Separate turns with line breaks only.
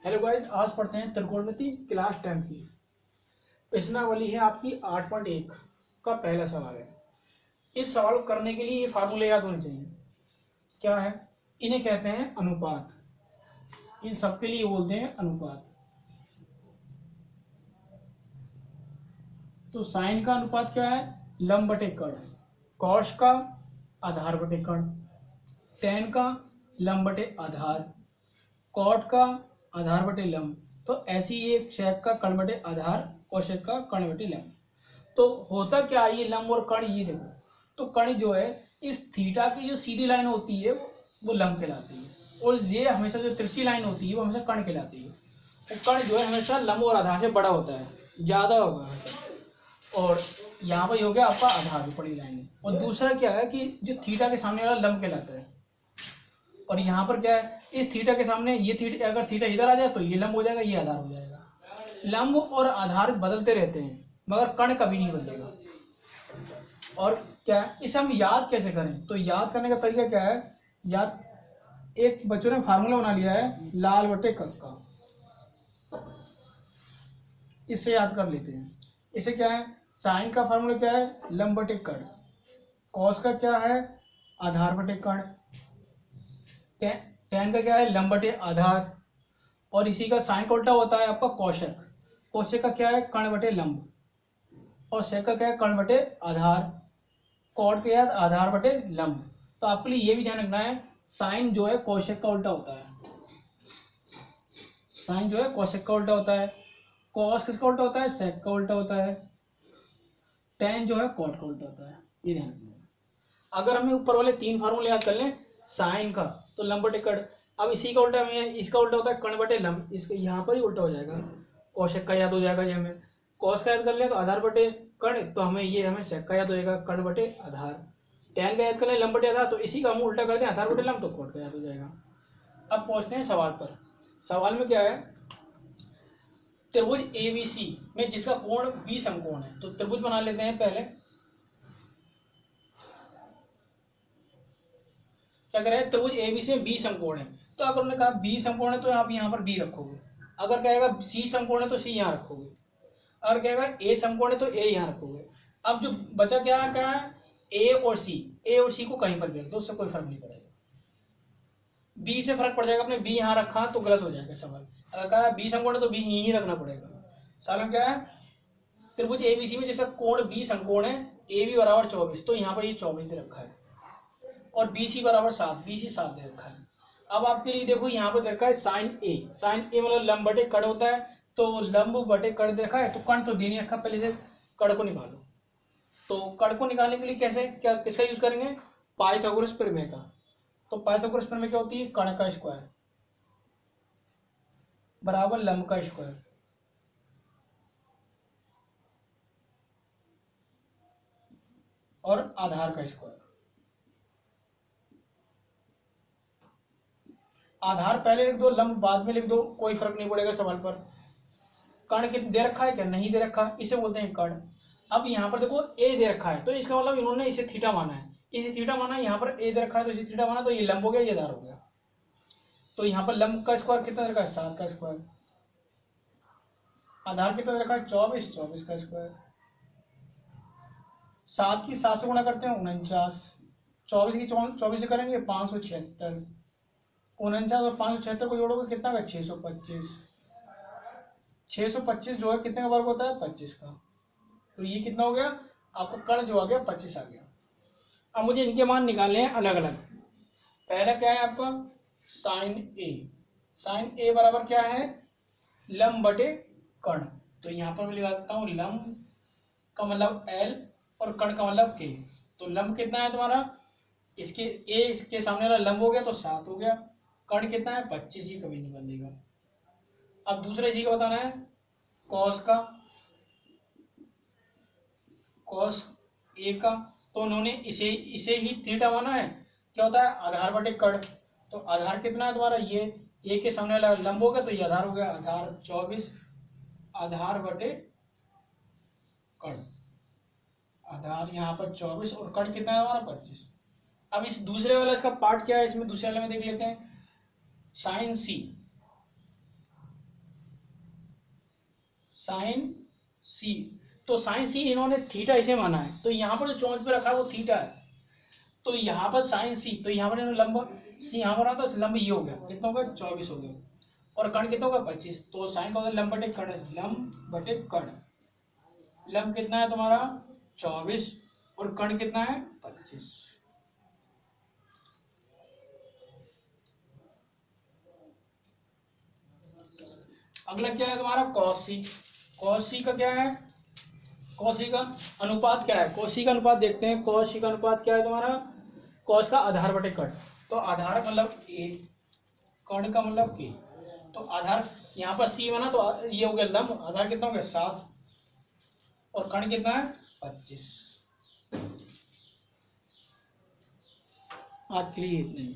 Hello guys, आज पढ़ते हैं त्रिकोणमिति क्लास 10 की प्रश्नावली है आपकी 8.1 का पहला सवाल है। इस सवाल को करने के लिए ये फार्मूले याद होने चाहिए। क्या है? इन्हें कहते हैं अनुपात। इन सबके लिए बोलते हैं अनुपात। तो साइन का अनुपात क्या है? लंब बटे कर्ण। कॉस का आधार बटे कर्ण। टेन का लंब बटे आधार। कॉट का आधार बटे लंब। तो ऐसी एक सेक का कर्ण बटे आधार, कोशेक का कर्ण बटे लंब। तो होता क्या है, ये लंब और कर्ण, ये देखो, तो कर्ण जो है इस थीटा की जो सीधी लाइन होती है वो लंब कहलाती है, और ये हमेशा जो तिरछी लाइन होती है वो हमेशा कर्ण कहलाती है। तो कर्ण जो है हमेशा लंब और आधार से बड़ा होता है, ज्यादा होगा हमेशा। और यहाँ पर हो गया आपका आधार, बड़ी लाइन। और दूसरा क्या है कि जो थीटा के सामने वाला लंब कहलाता है। और यहाँ पर क्या है, इस थीटा के सामने ये थीटा, अगर थीटा इधर आ जाए तो ये लंब हो जाएगा, ये आधार हो जाएगा। लंब और आधार बदलते रहते हैं मगर कर्ण कभी नहीं बदलेगा। और क्या है, इसे हम याद कैसे करें? तो याद करने का तरीका क्या है, याद एक बच्चों ने फार्मूला बना लिया है लाल बटे कक्का, इससे याद कर लेते हैं। इसे क्या है, साइन का फार्मूला क्या है, लंब बटे कर्ण। कॉस का क्या है, आधार बटे कर्ण। टेन का क्या है, लंब बटे आधार। और इसी का साइन का उल्टा होता है आपका कोशेक। कोशेक का क्या है, कर्ण बटे लंब। और सेक का क्या है, कर्ण बटे आधार। कॉट के याद आधार बटे लंब। तो आपके लिए ये भी ध्यान रखना है, साइन जो है कोशेक का उल्टा होता है। साइन जो है कोशेक का उल्टा होता है। कॉस किसका उल्टा होता है, सेक का उल्टा होता है। टेन जो है कॉट का उल्टा होता है, ये ध्यान रखना। अगर हमें ऊपर वाले तीन फार्मूले याद कर लें, साइन का तो लंब बटे कर्ण। अब इसी का उल्टा हमें, इसका उल्टा होता है कर्ण बटे लंब, इसके यहाँ पर ही उल्टा हो जाएगा। कोशेक का याद हो जाएगा ये हमें। कॉस का याद कर लिया तो आधार बटे कर्ण, तो हमें सेक का याद हो जाएगा कर्ण बटे आधार। टेन का याद कर लें लंब बटे आधार, तो इसी का हम उल्टा कर दें आधार बटे लंब, तो कॉट का याद हो जाएगा। अब पहुंचते हैं सवाल पर। सवाल में क्या है, त्रिभुज एबीसी में जिसका कोण 20 समकोण है। तो त्रिभुज बना लेते हैं पहले। क्या करें, त्रिभुज एबीसी में 20 समकोण है। तो अगर उन्होंने कहा 20 समकोण है तो आप यहाँ पर बी रखोगे। अगर कहेगा सी समकोण है तो सी यहाँ रखोगे। अगर कहेगा ए समकोण है तो ए यहाँ रखोगे। अब जो बचा क्या है, ए और सी को कहीं पर भी रख दो, उससे कोई फर्क नहीं पड़ेगा। बी से फर्क पड़ जाएगा, अपने बी यहाँ रखा तो गलत हो जाएगा सवाल। अगर कहा बी समकोण है तो बी यहीं रखना पड़ेगा। सवाल में क्या है, त्रिभुज एबीसी में जिसका कोण 20 समकोण है, ए बी बराबर 24, तो यहाँ पर ये 24 दे रखा है। और बी सी बराबर 7, बी सी 7 दे रखा है। अब आपके लिए देखो यहाँ पर दे रखा है साइन ए। साइन ए मतलब लंब बटे कर्ण होता है, तो लंब बटे कर्ण दे रखा है, तो कर्ण तो दे नहीं रखा, पहले से कर्ण को निकालो। तो कर्ण को निकालने के लिए कैसे, क्या किसका यूज करेंगे, पाइथागोरस प्रमेय का। तो पाइथागोरस प्रमेय क्या होती है, कर्ण का स्क्वायर बराबर लंब का स्क्वायर। और आधार का स्क्वायर। आधार पहले लिख दो, लंब बाद में लिख दो, कोई फर्क नहीं पड़ेगा सवाल पर। कर्ण कितना दे रखा है, क्या नहीं दे रखा, इसे बोलते हैं कर्ण। अब यहाँ पर देखो ए दे रखा है, तो इसका मतलब इन्होंने इसे थीटा माना है, इसे थीटा माना है। यहाँ पर ए दे रखा है तो इसे थीटा माना, तो ये लंब हो गया, ये आधार हो गया। तो यहाँ पर लंब का स्क्वायर कितना दे रखा है, 7 का स्क्वायर। आधार कितना दे रखा है, 24, 24 का स्क्वायर। 7 की 7 से गुणा करते हैं 49, 24 की 24 से करेंगे 576। 49 और 576 को जोड़ोगे कितना का, 625। 625 जो है कितने का वर्ग होता है, 25 का। तो ये कितना हो गया आपका, कर्ण जो आ गया 25 आ गया। अब मुझे इनके मान निकालने हैं अलग अलग। पहला क्या है आपका, साइन ए। साइन ए बराबर क्या है, लंब बटे कर्ण। तो यहाँ पर मैं लिखा देता हूँ, लंब का मतलब एल और कर्ण का मतलब के। तो लंब कितना है तुम्हारा, इसके ए के सामने वाला लंब हो गया तो 7 हो गया। कर्ण कितना है, 25, ही कभी नहीं बदलेगा। अब दूसरा इसी का बताना है, कॉस का, कॉस ए का। तो उन्होंने इसे ही थीटा माना है। क्या होता है, आधार बटे कर्ण। तो आधार कितना है तुम्हारा, ये ए के सामने वाला लंब हो गया तो ये आधार हो गया, आधार 24, आधार बटे कर्ण। आधार यहाँ पर 24 और कर्ण कितना है हमारा, 25। अब इस दूसरे वाला इसका पार्ट क्या है, इसमें दूसरे वाले में देख लेते हैं, साइन सी। साइन सी। तो साइन सी इन्होंने थीटा इसे माना है, तो यहाँ पर जो चौंच पे रखा है वो थीटा है, तो यहाँ पर साइन सी, तो यहाँ पर इन्होंने लंब सी यहाँ पर, तो लंब ये हो गया, कितना हो गया 24 हो गया, और कर्ण कितना होगा 25। तो साइन का लंब बटे कर्ण, लंब बटे कर्ण, लंब कितना है तुम्हारा 24 और कर्ण कितना है 25। अगला क्या है तुम्हारा कॉस सी। कॉस सी का क्या है, कॉस सी का अनुपात क्या है, कॉस सी का अनुपात देखते हैं। कॉस सी का अनुपात क्या है तुम्हारा, कॉस का आधार बटे कर्ण, तो आधार मतलब ए, कर्ण का मतलब के, तो आधार यहाँ पर सी बना तो ये हो गया लंब, आधार कितना हो गया 7 और कर्ण कितना है 25। आज के लिए इतना ही।